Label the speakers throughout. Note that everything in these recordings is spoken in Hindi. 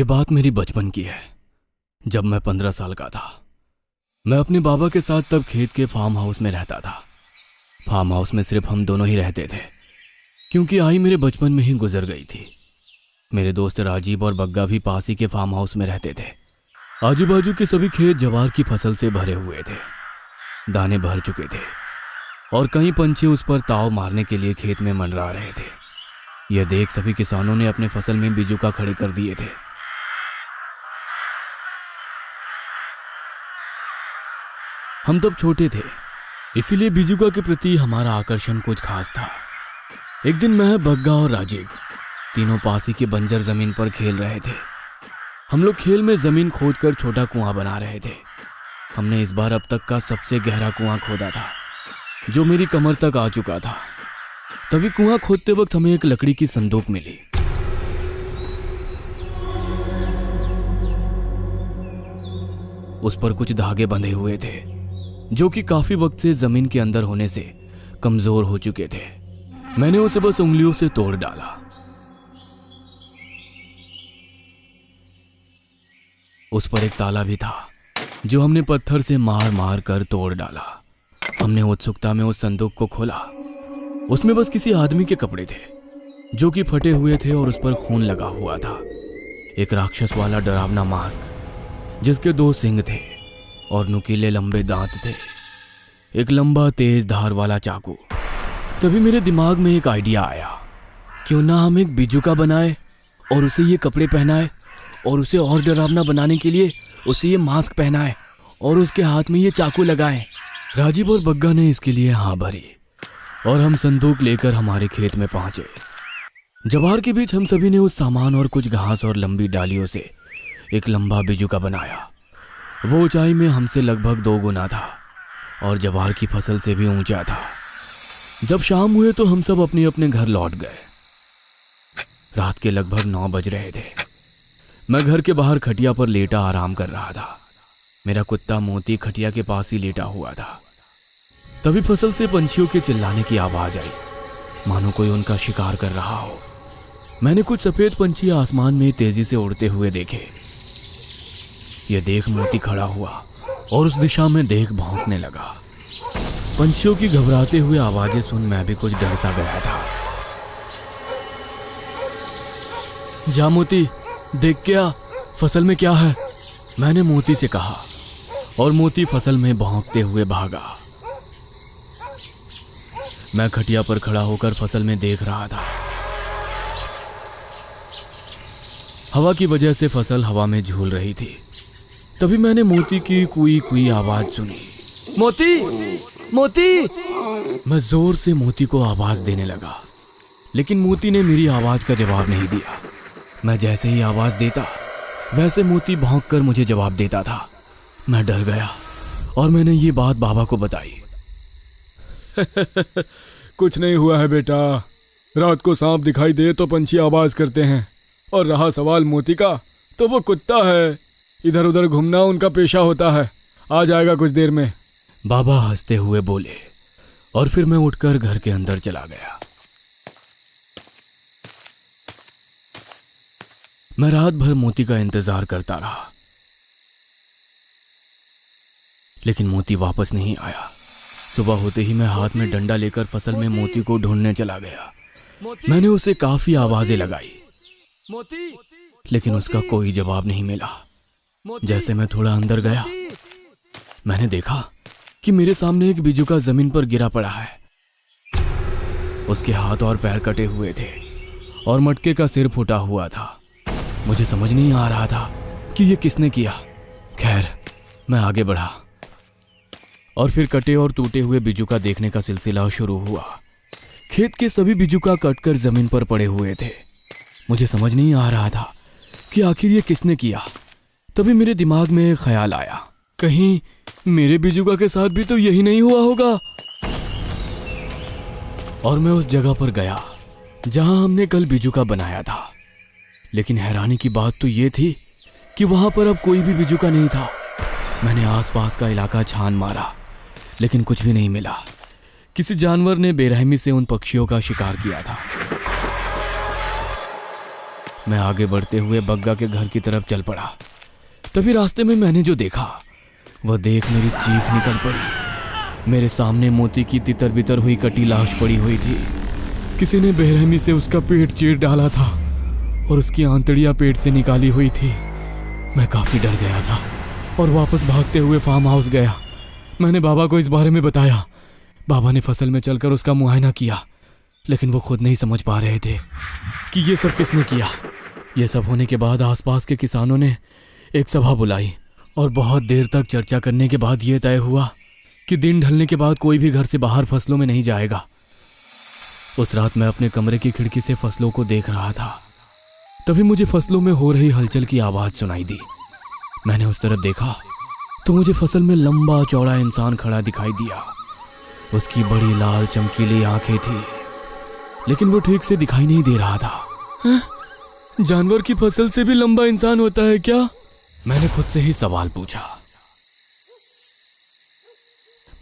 Speaker 1: ये बात मेरी बचपन की है। जब मैं 15 साल का था, मैं अपने बाबा के साथ तब खेत के फार्म हाउस में रहता था। फार्म हाउस में सिर्फ हम दोनों ही रहते थे, क्योंकि आई मेरे बचपन में ही गुजर गई थी। मेरे दोस्त राजीव और बग्गा भी पास ही के फार्म हाउस में रहते थे। आजू बाजू के सभी खेत ज्वार की फसल से भरे हुए थे, दाने भर चुके थे और कई पंछी उस पर ताव मारने के लिए खेत में मंडरा रहे थे। यह देख सभी किसानों ने अपने फसल में बिजुका खड़े कर दिए थे। हम तब छोटे थे, इसीलिए बिजुका के प्रति हमारा आकर्षण कुछ खास था। एक दिन मैं, बग्गा और राजीव तीनों पासी की बंजर जमीन पर खेल रहे थे। हम लोग खेल में जमीन खोदकर छोटा कुआं बना रहे थे। हमने इस बार अब तक का सबसे गहरा कुआं खोदा था, जो मेरी कमर तक आ चुका था। तभी कुआं खोदते वक्त हमें एक लकड़ी की संदूक मिली। उस पर कुछ धागे बंधे हुए थे, जो कि काफी वक्त से जमीन के अंदर होने से कमजोर हो चुके थे। मैंने उसे बस उंगलियों से तोड़ डाला। उस पर एक ताला भी था, जो हमने पत्थर से मार मार कर तोड़ डाला। हमने उत्सुकता में उस संदूक को खोला। उसमें बस किसी आदमी के कपड़े थे, जो कि फटे हुए थे और उस पर खून लगा हुआ था। एक राक्षस वाला डरावना मास्क, जिसके 2 सींग थे और नुकीले लंबे दांत थे। एक लंबा तेज धार वाला चाकू। तभी मेरे दिमाग में एक आइडिया आया, क्यों ना हम एक बिजुका बनाए और उसे ये कपड़े पहनाए और उसे और डरावना बनाने के लिए उसे ये मास्क पहनाए और उसके हाथ में ये चाकू लगाएं। राजीव और बग्गा ने इसके लिए हाँ भरी और हम संदूक लेकर हमारे खेत में पहुंचे। जवार के बीच हम सभी ने उस सामान और कुछ घास और लंबी डालियों से एक लंबा बिजुका बनाया। वो ऊंचाई में हमसे लगभग 2 गुना था और जवार की फसल से भी ऊंचा था। जब शाम हुए तो हम सब अपने अपने घर लौट गए। रात के लगभग 9 बज रहे थे। मैं घर के बाहर खटिया पर लेटा आराम कर रहा था। मेरा कुत्ता मोती खटिया के पास ही लेटा हुआ था। तभी फसल से पंछियों के चिल्लाने की आवाज आई, मानो कोई उनका शिकार कर रहा हो। मैंने कुछ सफेद पंछी आसमान में तेजी से उड़ते हुए देखे। यह देख मोती खड़ा हुआ और उस दिशा में देख भौंकने लगा। पंछियों की घबराते हुए आवाजें सुन मैं भी कुछ डर सा गया था। जा मोती, देख क्या फसल में क्या है, मैंने मोती से कहा और मोती फसल में भौंकते हुए भागा। मैं खटिया पर खड़ा होकर फसल में देख रहा था। हवा की वजह से फसल हवा में झूल रही थी। तभी मैंने मोती की कुई कुई आवाज सुनी, मोती, मोती। मैं जोर से मोती को आवाज देने लगा, लेकिन मोती ने मेरी आवाज का जवाब नहीं दिया। मैं जैसे ही आवाज देता, वैसे मोती भौंककर मुझे जवाब देता था। मैं डर गया और मैंने ये बात बाबा को बताई।
Speaker 2: कुछ नहीं हुआ है बेटा, रात को सांप दिखाई दे तो पंछी आवाज करते हैं, और रहा सवाल मोती का, तो वो कुत्ता है, इधर उधर घूमना उनका पेशा होता है, आ जाएगा कुछ देर में।
Speaker 1: बाबा हंसते हुए बोले और फिर मैं उठकर घर के अंदर चला गया। मैं रात भर मोती का इंतजार करता रहा, लेकिन मोती वापस नहीं आया। सुबह होते ही मैं हाथ में डंडा लेकर फसल में मोती को ढूंढने चला गया। मैंने उसे काफी आवाजें लगाई, लेकिन उसका कोई जवाब नहीं मिला। जैसे मैं थोड़ा अंदर गया, मैंने देखा कि मेरे सामने एक बिजुका जमीन पर गिरा पड़ा है। उसके हाथ और पैर कटे हुए थे और मटके का सिर फूटा हुआ था। मुझे समझ नहीं आ रहा था कि ये किसने किया। खैर, मैं आगे बढ़ा और फिर कटे और टूटे हुए बिजुका देखने का सिलसिला शुरू हुआ। खेत के सभी बिजुका कटकर जमीन पर पड़े हुए थे। मुझे समझ नहीं आ रहा था कि आखिर ये किसने किया। तभी मेरे दिमाग में एक ख्याल आया, कहीं मेरे बिजुका के साथ भी तो यही नहीं हुआ होगा। और मैं उस जगह पर गया जहां हमने कल बिजुका बनाया था। लेकिन हैरानी की बात तो ये थी कि वहां पर अब कोई भी बिजुका नहीं था। मैंने आसपास का इलाका छान मारा, लेकिन कुछ भी नहीं मिला। किसी जानवर ने बेरहमी से उन पक्षियों का शिकार किया था। मैं आगे बढ़ते हुए बग्गा के घर की तरफ चल पड़ा। तभी रास्ते में मैंने जो देखा वह देख मेरी चीख निकल पड़ी। मेरे सामने मोती की तितर बितर हुई कटी लाश पड़ी हुई थी। किसी ने बेरहमी से उसका पेट चीर डाला था और उसकी आंतड़ियां पेट से निकाली हुई थी। मैं काफी डर गया था और वापस भागते हुए फार्म हाउस गया। मैंने बाबा को इस बारे में बताया। बाबा ने फसल में चलकर उसका मुआयना किया, लेकिन वो खुद नहीं समझ पा रहे थे कि ये सब किसने किया। ये सब होने के बाद आसपास के किसानों ने एक सभा बुलाई और बहुत देर तक चर्चा करने के बाद ये तय हुआ कि दिन ढलने के बाद कोई भी घर से बाहर फसलों में नहीं जाएगा। उस रात मैं अपने कमरे की खिड़की से फसलों को देख रहा था। तभी मुझे फसलों में हो रही हलचल की आवाज सुनाई दी। मैंने उस तरफ देखा तो मुझे फसल में लंबा चौड़ा इंसान खड़ा दिखाई दिया। उसकी बड़ी लाल चमकीली आंखें थी, लेकिन वो ठीक से दिखाई नहीं दे रहा था। जानवर की फसल से भी लंबा इंसान होता है क्या? मैंने खुद से ही सवाल पूछा।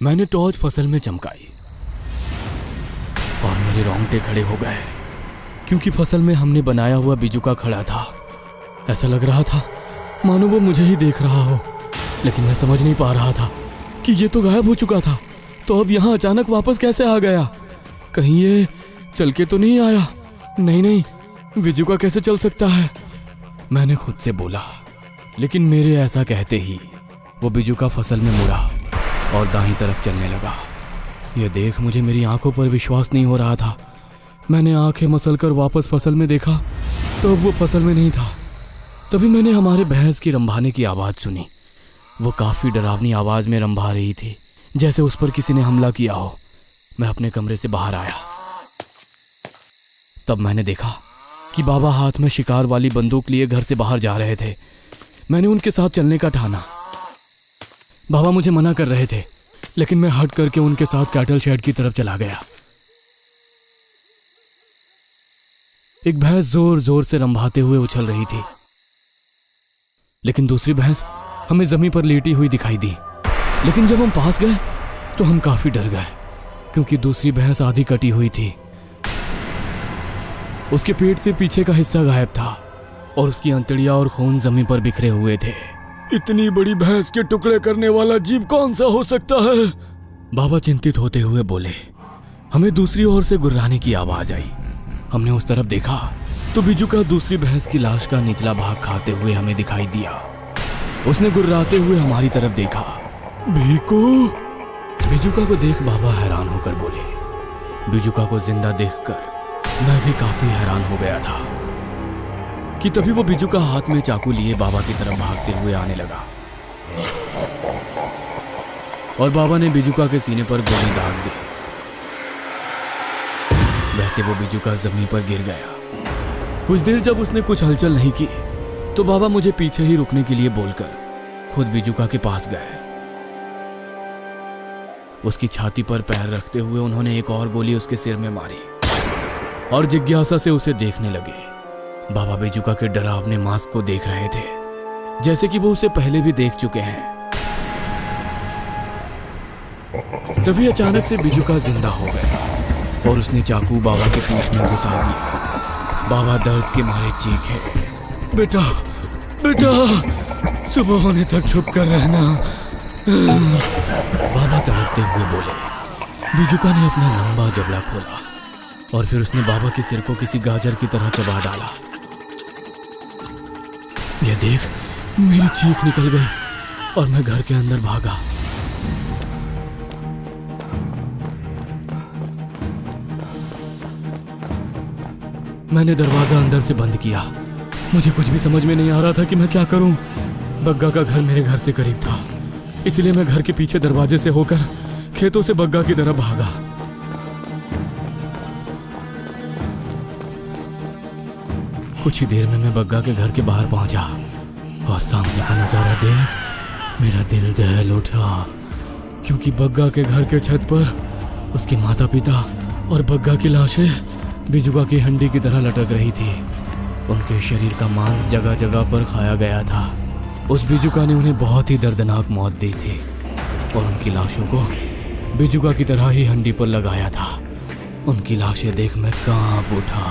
Speaker 1: मैंने टॉर्च फसल में चमकाई और मेरे रोंगटे खड़े हो गए, क्योंकि फसल में हमने बनाया हुआ बिजुका खड़ा था। ऐसा लग रहा था मानो वो मुझे ही देख रहा हो, लेकिन मैं समझ नहीं पा रहा था कि ये तो गायब हो चुका था, तो अब यहाँ अचानक वापस कैसे आ गया? कहीं ये चल के तो नहीं आया? नहीं, बिजुका कैसे चल सकता है? मैंने खुद से बोला, लेकिन मेरे ऐसा कहते ही वो बिजुका फसल में मुड़ा और दाहिनी तरफ चलने लगा। यह देख मुझे मेरी आंखों पर विश्वास नहीं हो रहा था। मैंने आंखें मसलकर वापस फसल में देखा तो अब वो फसल में नहीं था। तभी मैंने हमारे भैंस की रंभाने की आवाज़ सुनी। वो काफ़ी डरावनी आवाज़ में रंभा रही थी, जैसे उस पर किसी ने हमला किया हो। मैं अपने कमरे से बाहर आया। तब मैंने देखा कि बाबा हाथ में शिकार वाली बंदूक लिए घर से बाहर जा रहे थे। मैंने उनके साथ चलने का ठाना। बाबा मुझे मना कर रहे थे, लेकिन मैं हट करके उनके साथ कैटल शेड की तरफ चला गया। एक भैंस जोर जोर से रंभाते हुए उछल रही थी, लेकिन दूसरी भैंस हमें जमीन पर लेटी हुई दिखाई दी। लेकिन जब हम पास गए तो हम काफी डर गए, क्योंकि दूसरी भैंस आधी कटी हुई थी। उसके पेट से पीछे का हिस्सा गायब था और उसकी अंतड़ियां और खून जमीन पर बिखरे हुए थे।
Speaker 2: इतनी बड़ी भैंस के टुकड़े करने वाला जीव कौन सा हो सकता है?
Speaker 1: बाबा चिंतित होते हुए बोले। हमें दूसरी ओर से गुर्राने की आवाज आई। हमने उस तरफ देखा तो बिजुका दूसरी भैंस की लाश का निचला भाग खाते हुए हमें दिखाई दिया। उसने गुर्राते हुए हमारी तरफ देखा।
Speaker 2: भीको!
Speaker 1: बिजुका को देख बाबा हैरान होकर बोले। बिजुका को जिंदा देखकर मैं भी काफी हैरान हो गया था कि तभी वो बिजुका हाथ में चाकू लिए बाबा की तरफ भागते हुए आने लगा और बाबा ने बिजुका के सीने पर गोली दाग दी। वैसे वो बिजुका जमीन पर गिर गया। कुछ देर जब उसने कुछ हलचल नहीं की तो बाबा मुझे पीछे ही रुकने के लिए बोलकर खुद बिजुका के पास गए। उसकी छाती पर पैर रखते हुए उन्होंने एक और गोली उसके सिर में मारी और जिज्ञासा से उसे देखने लगे। बाबा बिजुका के डरावने मास्क को देख रहे थे, जैसे कि वो उसे पहले भी देख चुके हैं। तभी अचानक से बिजुका जिंदा हो गया और उसने चाकू बाबा के पीठ में घुसा दिया। बाबा दर्द के मारे चीखे।
Speaker 2: बेटा, बेटा, सुबह होने तक छुप कर रहना।
Speaker 1: बाबा तड़पते हुए बोले। बिजुका ने अपना लंबा जबड़ा खोला और फिर उसने बाबा के सिर को किसी गाजर की तरह चबा डाला। यह देख मेरी चीख निकल गई और मैं घर के अंदर भागा। मैंने दरवाजा अंदर से बंद किया। मुझे कुछ भी समझ में नहीं आ रहा था कि मैं क्या करूं। बग्गा का घर मेरे घर से करीब था, इसलिए मैं घर के पीछे दरवाजे से होकर खेतों से बग्गा की तरफ भागा। कुछ ही देर में मैं बग्गा के घर के बाहर पहुंचा और सामने का नजारा देख मेरा दिल दहल उठा, क्योंकि बग्गा के घर के छत पर उसके माता पिता और बग्गा की लाशें बिजुका की हंडी की तरह लटक रही थी। उनके शरीर का मांस जगह जगह पर खाया गया था। उस बिजुका ने उन्हें बहुत ही दर्दनाक मौत दी थी और उनकी लाशों को बिजुका की तरह ही हंडी पर लगाया था। उनकी लाशें देख मैं कांप उठा।